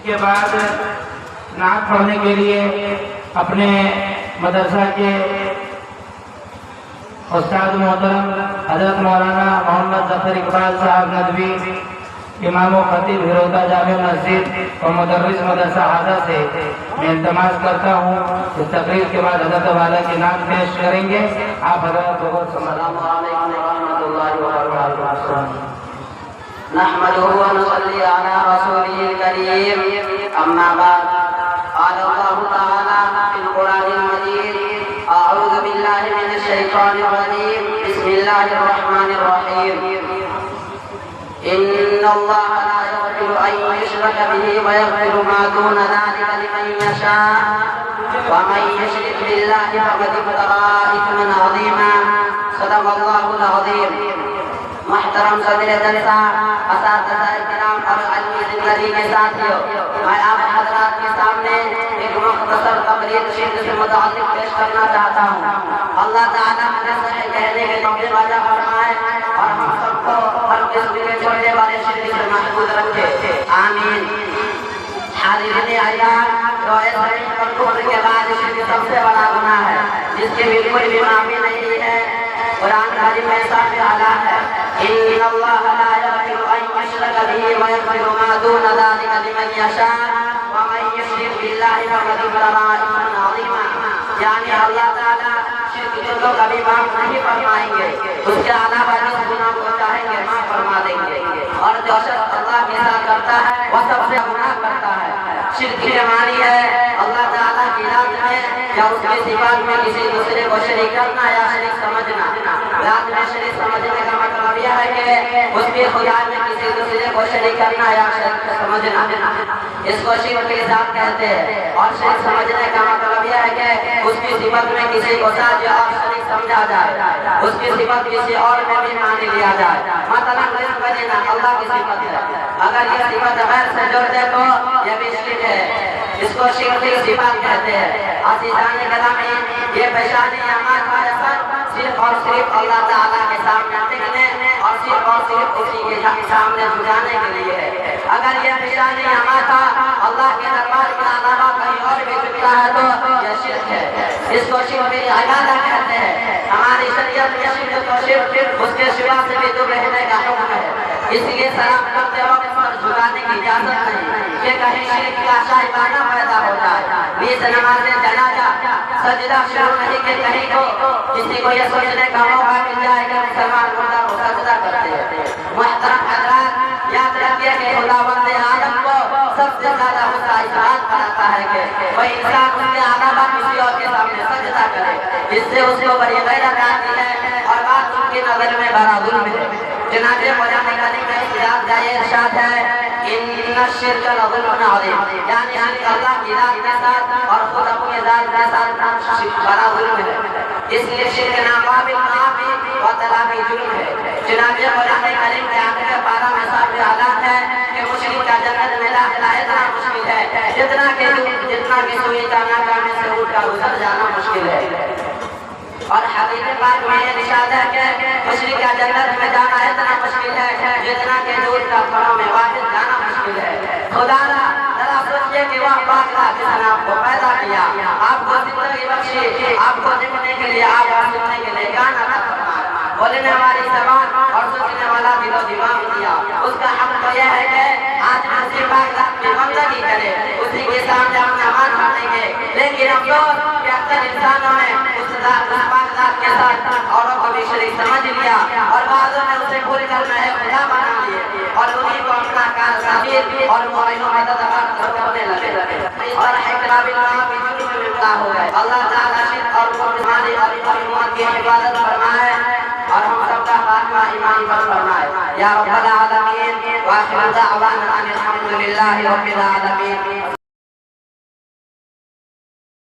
इसके बाद नात पढ़ने के लिए अपने मदरसा के उस्ताद मोहतरम हजरत मौलाना मोहम्मद जफर इकबाल साहब नदवी, इमाम व खतीब हिरोता जामे मस्जिद और मुदर्रिस मदरसा हाजा से मैं इल्तमास करता हूँ इस तकरीर के बाद हजरत वाला की नात पेश करेंगे। आप हजरत बहुत नहमदुहु व नुसल्ली अला रसूलिल करीम, अम्मा बाद, क़ाल अल्लाहु तआला फिल क़ुरानिल मजीद, अऊज़ु बिल्लाहि मिनश शैतानिर रजीम, बिस्मिल्लाहिर रहमानिर रहीम। इन्नल्लाह ला यग़फ़िरु अन युश्रक बिही व यग़फ़िरु मा दून ज़ालिका लिमन यशा व मन युश्रिक बिल्लाहि फ़क़द इफ़्तरा इस्मन अज़ीमा। सदक़ल्लाहुल अज़ीम। मुहतरम सदर जलसा, असातिज़ाए किराम और अल्मी ज़िंदगी के साथियों, मैं आप हज़रात के सामने एक मुख्तसर तकरीर शिर्क से मुताल्लिक़ पेश करना चाहता हूँ। अल्लाह ताला मुझे सही कहने के तौफ़ीक़ अता फरमाए और हम सबको हर किस्म के छोटे बड़े शिर्क से महफूज रखे, आमीन। हाज़िरीन अज़ीज़, रोए ज़मीन पर कुफ्र के बाद शिर्क सबसे बड़ा गुनाह है जिसकी बिल्कुल भी माफ़ी नहीं है। कुरान करीम में साफ ऐलान है, इन्नल्लाह ला यग़फ़िरु अन युश्रक बिही व यग़फ़िरु मा दून ज़ालिका लिमन यशा व मन युश्रिक बिल्लाहि फ़क़द इफ़्तरा इस्मन अज़ीमा। यानी अल्लाह ताला शिर्क को कभी माफ नहीं फरमाएंगे, उसके अलावा जिस गुनाह को चाहेंगे माफ फरमा देंगे। और जो शख्स अल्लाह के साथ करता है वह सबसे गुनाह करता है। शिर्क की मानी है अल्लाह ताला की रात में या उसकी सिफात में किसी दूसरे को शरीक करना या शरीक समझना। रात में शरीक समझने का मतलब यह है कि उसकी खुदा में किसी दूसरे को शरीक करना या शरीक समझना, इसको शिर्क के साथ कहते हैं। और शरीक समझने का मतलब यह है कि उसकी सिफत में किसी को साथ और शरीक समझा जाए, उसकी सिफत किसी और में भी मान लिया जाए। मतलब अल्लाह की सिफत है, अगर ये सिफत गैर से जोड़ दे तो यह भी शिर्क है, इसको शिर्क की सिफत कहते हैं। अज़ीज़ान गिरामी, ये पेशानी अमाल का असर सिर्फ और सिर्फ अल्लाह ताला के सामने टिकने और सिर्फ उसी के सामने झुकाने के लिए है। अगर ये पेशानी अमाल अल्लाह के दरबार के अलावा कहीं और भी झुकता है तो यह शिर्क है, इसको शिर्क की इबादत कहते हैं। हमारी शरीयत में शिर्क तो शिर्क उसके सिवा से भी दूर रहने का हुक्म है, इसलिए सलाम करते वक्त पर झुकाने की इजाजत नहीं कि कहीं शिर्क का शाइबाना पैदा हो जाए। बीच नमाज जनाजा सजदा शुरू नहीं कि कहीं को किसी को यह सोचने का मौका मिल जाए कि मुसलमान खुदा को सजदा करते हैं। मुहतरम हज़रात, याद रखिए कि खुदावंद आदम को सबसे ज्यादा गुस्सा इस बात पर आता है कि वह इंसान उसके अलावा किसी और के सामने सजदा करे, जिससे उसको बड़ी गैरत आती है और बात उसकी नजर में बड़ा जुल्म है। जनाबे मौलाना करीम का इरशाद है, इन्ना शिर्क लज़ुल्मुन अज़ीम, यानी अल्लाह की जात के साथ और खुद अपनी जात के साथ बड़ा जुल्म है, इसलिए शिर्क नाकाबिल माफ़ी व तलाफी जुल्म है। जनाबे मौलाना करीम के आखिरी पारा में साफ ऐलान है कि मुश्किल का जन्नत में दाखिला इतना मुश्किल है जितना कि सुई का नाकामी से उठकर गुजर जाना मुश्किल है। और हदीस पाक में इरशाद है कि मुश्किल का जन्नत में जाना इतना मुश्किल है जितना कि दूध का फलों में वाहिद जाना मुश्किल है। खुदा जरा सोचिए कि वह पाक जिसने आपको पैदा किया, आपको जिंदगी बख्शी, आपको जीने के लिए, आपको सुनने के लिए गाना बोलने वाली ज़बान और सोचने वाला दिलो दिमाग दिया, उसका हक तो यह है कि आज उसी पाक की बंदगी करे, उसी के सामने हम नमाज पढ़ेंगे। लेकिन अफसोस कि अक्सर इंसानों ने उस पाक के साथ औरों को भी शरीक समझ लिया और बाज़ों ने उसे भूल कर नए खुदा बना लिए और उन्हीं को अपना कार साबिर और मुआइनों मददगार करने लगे और इकराबिल माफ़ी जुल्म में मुब्तला हो गए। अल्लाह ताला शिर्क और कुफ्र और उम्मत की हिफाजत फरमाए और हम सबका खात्मा ईमान पर फरमाए। या रब्बल आलमीन व आखिर दाअवाना अनिल हम्दुलिल्लाहि रब्बिल आलमीन।